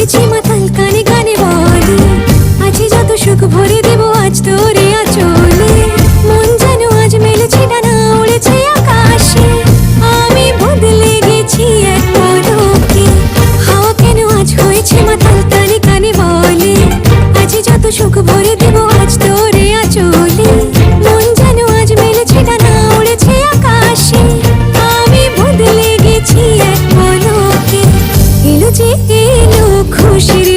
হয়েছি মাতাল, কানে কানে বলে আছে যত সুখ ভরে দেব আজ তোরে আঁচলে। মন যেন আজ মেলেছে ডানা, উড়েছে আকাশে। আমি বদলে গেছি এক পলকে। হাওয়া কেন আজ হয়েছে মাতাল, কানে কানে বলে আছে যত সুখ ভরে দেব আজ তোরে আঁচলে। মন যেন আজ মেলেছে ডানা, উড়েছে আকাশে। আমি বদলে গেছি এক পলকে। এলো যে এলো খুশির